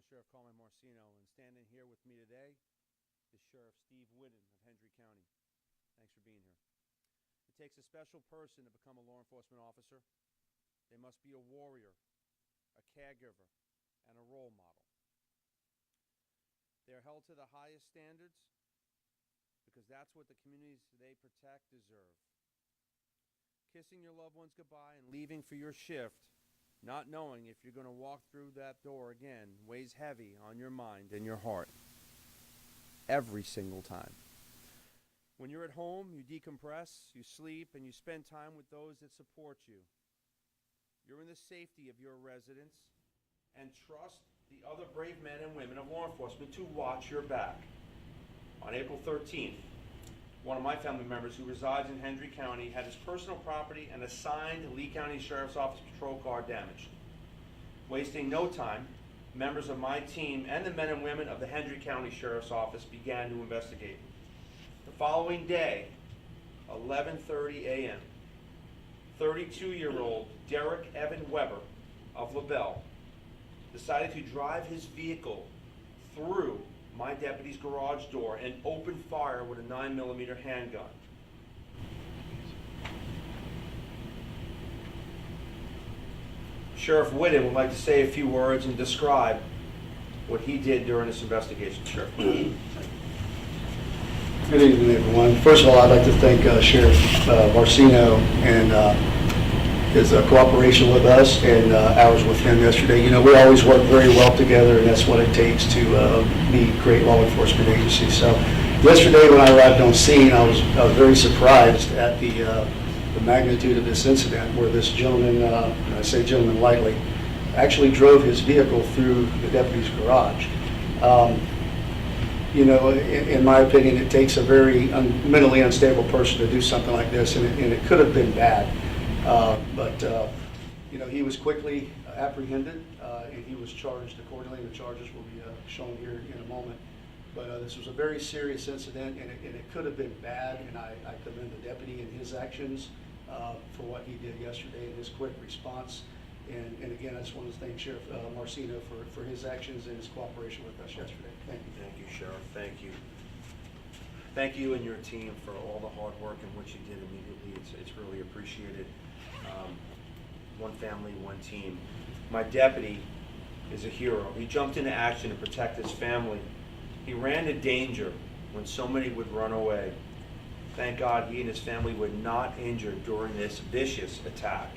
Sheriff Carmen Marcino, and standing here with me today is Sheriff Steve Whitten of Hendry County. Thanks for being here. It takes a special person to become a law enforcement officer. They must be a warrior, a caregiver, and a role model. They are held to the highest standards because that's what the communities they protect deserve. Kissing your loved ones goodbye and leaving for your shift, not knowing if you're going to walk through that door again, weighs heavy on your mind and your heart. Every single time. When you're at home, you decompress, you sleep, and you spend time with those that support you. You're in the safety of your residence, and trust the other brave men and women of law enforcement to watch your back. On April 13th, one of my family members who resides in Hendry County had his personal property and assigned Lee County Sheriff's Office patrol car damaged. Wasting no time, members of my team and the men and women of the Hendry County Sheriff's Office began to investigate. The following day, 11:30 a.m., 32-year-old Derek Evan Weber of LaBelle decided to drive his vehicle through my deputy's garage door and opened fire with a 9mm handgun. Sheriff Whitten would like to say a few words and describe what he did during this investigation. Sheriff Whitten. Good evening, everyone. First of all, I'd like to thank Sheriff Marcino and his cooperation with us and ours with him yesterday. You know, we always work very well together, and that's what it takes to be a great law enforcement agency. So yesterday when I arrived on scene, I was very surprised at the magnitude of this incident where this gentleman, and I say gentleman lightly, actually drove his vehicle through the deputy's garage. You know, in my opinion, it takes a very mentally unstable person to do something like this, and it could have been bad. But you know, he was quickly apprehended, and he was charged accordingly. The charges will be shown here in a moment. But this was a very serious incident, and it could have been bad, and I commend the deputy and his actions for what he did yesterday and his quick response. And again, I just want to thank Sheriff Marcino for his actions and his cooperation with us yesterday. Thank you. Thank you, Sheriff. Thank you. Thank you and your team for all the hard work and what you did immediately. It's really appreciated. One family, one team. My deputy is a hero. He jumped into action to protect his family. He ran to danger when so many would run away. Thank God he and his family were not injured during this vicious attack.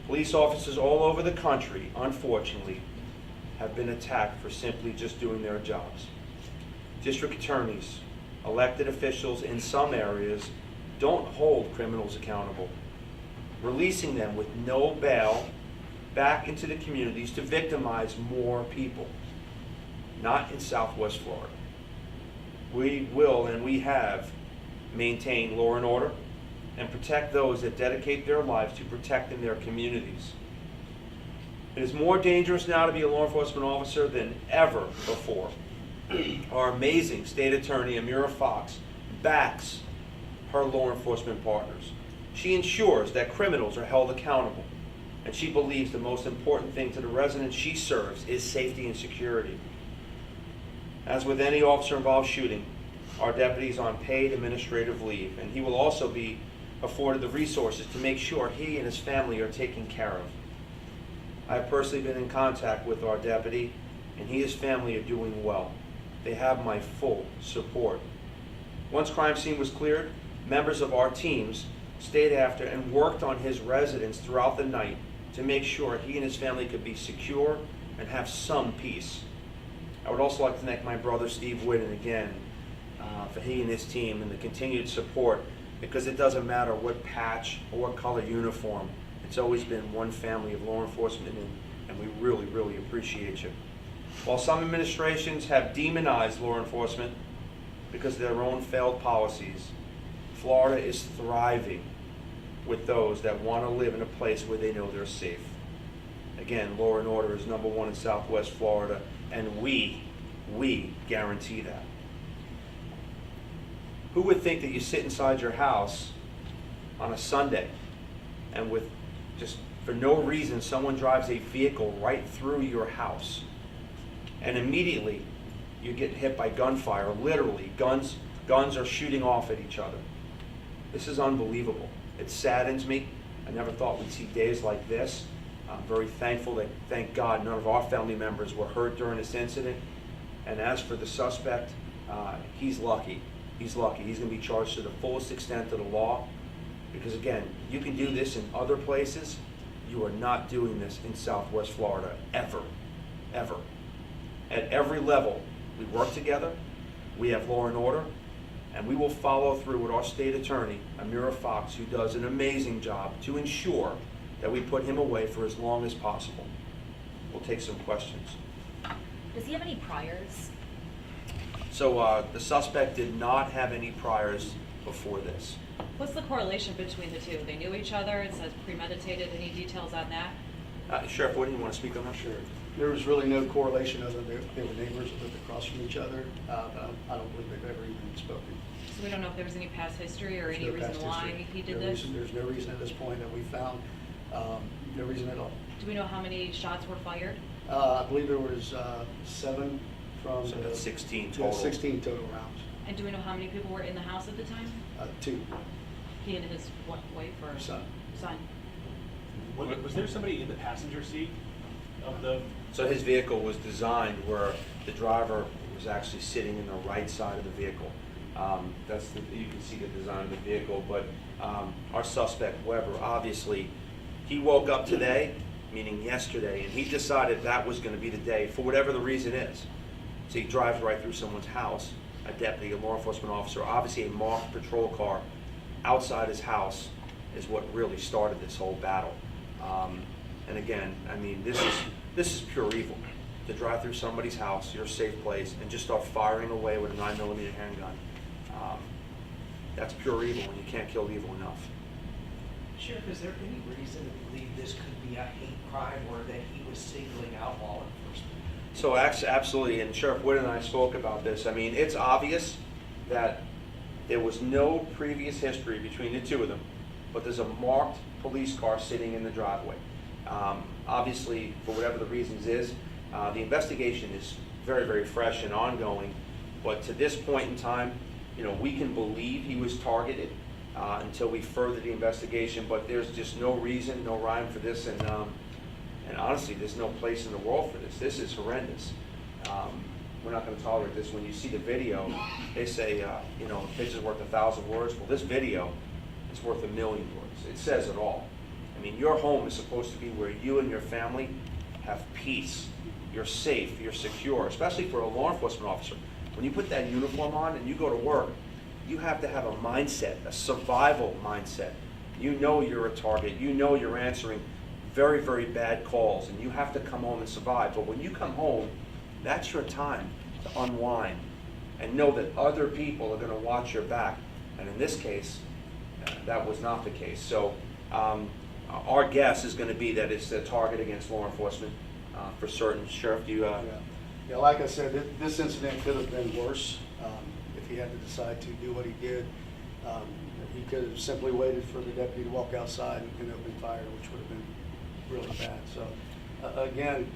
Police officers all over the country, unfortunately, have been attacked for simply just doing their jobs. District attorneys, elected officials in some areas don't hold criminals accountable, releasing them with no bail back into the communities to victimize more people. Not in Southwest Florida. We will and we have maintained law and order and protect those that dedicate their lives to protecting their communities. It is more dangerous now to be a law enforcement officer than ever before. Our amazing state attorney, Amira Fox, backs her law enforcement partners. She ensures that criminals are held accountable, and she believes the most important thing to the residents she serves is safety and security. As with any officer-involved shooting, our deputy is on paid administrative leave, and he will also be afforded the resources to make sure he and his family are taken care of. I have personally been in contact with our deputy, and he and his family are doing well. They have my full support. Once crime scene was cleared, members of our teams stayed after and worked on his residence throughout the night to make sure he and his family could be secure and have some peace. I would also like to thank my brother Steve Whitten again for he and his team and the continued support, because it doesn't matter what patch or what color uniform, it's always been one family of law enforcement, and we really, really appreciate you. While some administrations have demonized law enforcement because of their own failed policies, Florida is thriving with those that want to live in a place where they know they're safe. Again, law and order is #1 in Southwest Florida, and we guarantee that. Who would think that you sit inside your house on a Sunday and with just for no reason someone drives a vehicle right through your house? and immediately you get hit by gunfire. Literally, guns are shooting off at each other. This is unbelievable. It saddens me. I never thought we'd see days like this. I'm very thankful that, thank God, none of our family members were hurt during this incident. And as for the suspect, he's lucky. He's lucky. He's going to be charged to the fullest extent of the law. Because again, you can do this in other places. You are not doing this in Southwest Florida, ever, ever. At every level, we work together, we have law and order, and we will follow through with our state attorney, Amira Fox, who does an amazing job to ensure that we put him away for as long as possible. We'll take some questions. Does he have any priors? So the suspect did not have any priors before this. What's the correlation between the two? They knew each other, it says premeditated, any details on that? Sheriff Wood, you want to speak on that? Sure. There was really no correlation other than they were neighbors that lived across from each other. But I don't believe they've ever even spoken. So we don't know if there was any past history or There's any no reason past why history. he did No this? reason- There's no reason at this point that we found, no reason at all. Do we know how many shots were fired? I believe there was 7 from So the... that's 16 Yeah, total. 16 total rounds. And do we know how many people were in the house at the time? 2. He and his wife or Son. son? Was there somebody in the passenger seat of the? So his vehicle was designed where the driver was actually sitting in the right side of the vehicle. You can see the design of the vehicle, but our suspect, Weber, obviously, he woke up today, meaning yesterday, and he decided that was going to be the day, for whatever the reason is. So he drives right through someone's house, a deputy, a law enforcement officer, obviously a marked patrol car outside his house is what really started this whole battle. And again, I mean, this is pure evil. To drive through somebody's house, your safe place, and just start firing away with a 9mm handgun. That's pure evil, and you can't kill evil enough. Sheriff, is there any reason to believe this could be a hate crime or that he was singling out law enforcement? So absolutely, and Sheriff Wood and I spoke about this. I mean, it's obvious that there was no previous history between the two of them, but there's a marked police car sitting in the driveway. Obviously, for whatever the reasons is, the investigation is very, very fresh and ongoing, but to this point in time, you know, we can believe he was targeted until we further the investigation, but there's just no reason, no rhyme for this, and honestly, there's no place in the world for this. This is horrendous. We're not going to tolerate this. When you see the video, they say, you know, a picture's worth 1,000 words. Well, this video is worth 1,000,000 words. It says it all. I mean, your home is supposed to be where you and your family have peace. You're safe, you're secure, especially for a law enforcement officer. When you put that uniform on and you go to work, you have to have a mindset, a survival mindset. You know you're a target. You know you're answering very, very bad calls, and you have to come home and survive. But when you come home, that's your time to unwind and know that other people are going to watch your back. And in this case, that was not the case. So our guess is going to be that it's a target against law enforcement for certain. Sheriff, do you... Yeah, like I said, this incident could have been worse if he had to decide to do what he did. He could have simply waited for the deputy to walk outside and open fire, which would have been really bad. So again,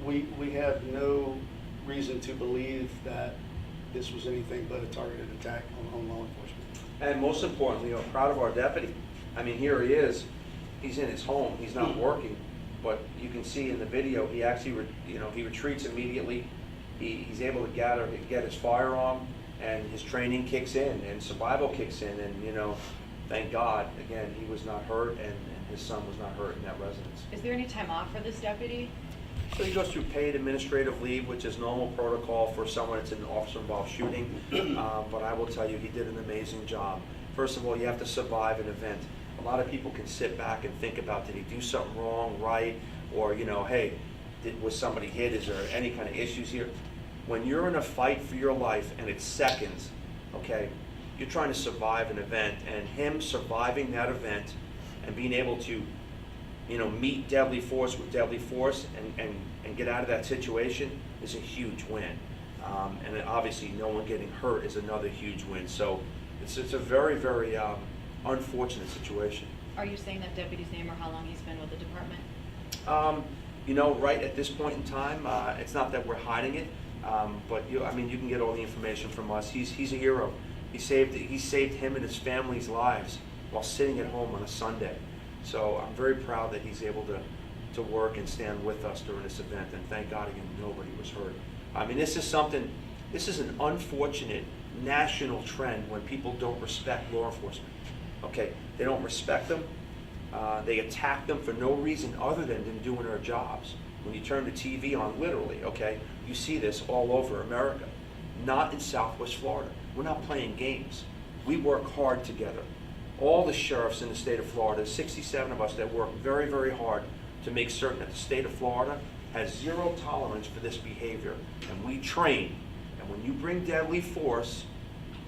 we have no reason to believe that this was anything but a targeted attack on law enforcement. And most importantly, I'm proud of our deputy. I mean, here he is. He's in his home. He's not working, but you can see in the video he actually, he retreats immediately. He's able to get his firearm, and his training kicks in, and survival kicks in, and thank God again he was not hurt, and his son was not hurt in that residence. Is there any time off for this deputy? So he goes through paid administrative leave, which is normal protocol for someone that's in an officer-involved shooting. But I will tell you, he did an amazing job. First of all, you have to survive an event. A lot of people can sit back and think about, did he do something wrong, right? Or, hey, was somebody hit? Is there any kind of issues here? When you're in a fight for your life and it's seconds, okay, you're trying to survive an event, and him surviving that event and being able to meet deadly force with deadly force and get out of that situation is a huge win. And obviously no one getting hurt is another huge win. So it's a very, very unfortunate situation. Are you saying that deputy's name or how long he's been with the department? You know, right at this point in time, it's not that we're hiding it, but you can get all the information from us. He's a hero. He saved him and his family's lives while sitting at home on a Sunday. So I'm very proud that he's able to work and stand with us during this event, and thank God again, nobody was hurt. I mean, this is an unfortunate national trend when people don't respect law enforcement. Okay, they don't respect them. They attack them for no reason other than them doing their jobs. When you turn the TV on, literally, okay, you see this all over America. Not in Southwest Florida. We're not playing games. We work hard together. All the sheriffs in the state of Florida, 67 of us that work very, very hard to make certain that the state of Florida has zero tolerance for this behavior. And we train. And when you bring deadly force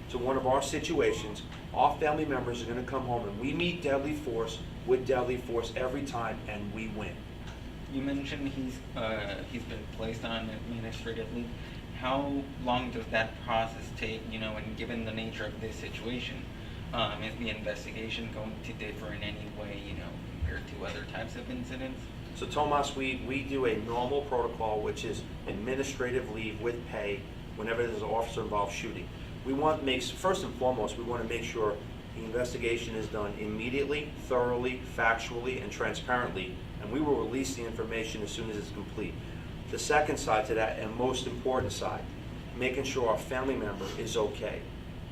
to one of our situations, our family members are going to come home and we meet deadly force with deadly force every time, and we win. You mentioned he's been placed on administrative leave. How long does that process take, and given the nature of this situation, is the investigation going to differ in any way, compared to other types of incidents? So Tomas, we do a normal protocol, which is administrative leave with pay whenever there's an officer-involved shooting. First and foremost, we want to make sure the investigation is done immediately, thoroughly, factually, and transparently, and we will release the information as soon as it's complete. The second side to that, and most important side, making sure our family member is okay.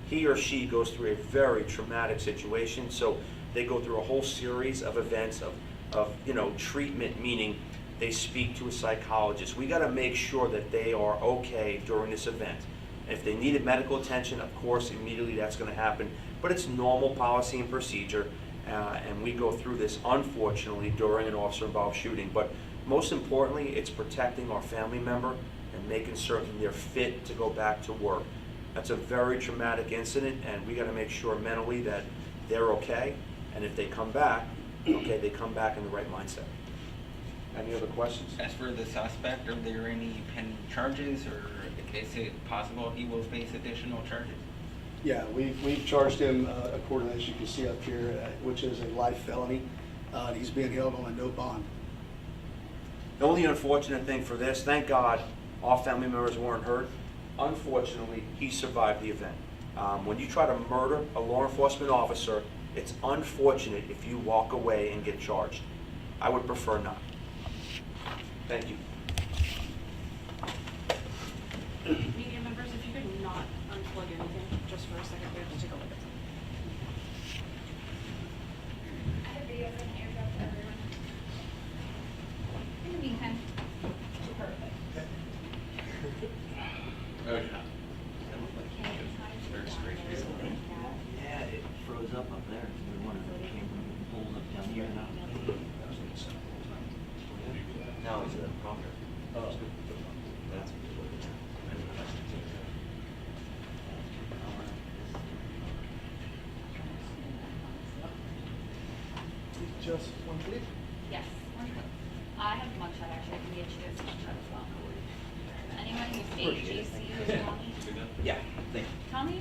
He or she goes through a very traumatic situation, so they go through a whole series of events of treatment, meaning they speak to a psychologist. We got to make sure that they are okay during this event. If they needed medical attention, of course, immediately that's going to happen. But it's normal policy and procedure, and we go through this, unfortunately, during an officer-involved shooting. But most importantly, it's protecting our family member and making certain they're fit to go back to work. That's a very traumatic incident, and we got to make sure mentally that they're okay. And if they come back, okay, they come back in the right mindset. Any other questions? As for the suspect, are there any pending charges, or is it possible he will face additional charges? Yeah, we've charged him according, as you can see up here, which is a life felony. He's being held on a no bond. The only unfortunate thing for this, thank God, our family members weren't hurt. Unfortunately, he survived the event. When you try to murder a law enforcement officer, it's unfortunate if you walk away and get charged. I would prefer not. Thank you. Media members, if you could not unplug anything just for a second, we have to take a look at something. I have videos and airdrop for everyone. In the meantime. Perfect. Yeah, it froze up there. We wanted to came and pulled up down here now. Now it's a proper. That's Just one, please. Yes. I have mugshot actually. I can get you guys a mugshot as well. Anyone who's AGC or Tommy? Yeah, thank you. Tommy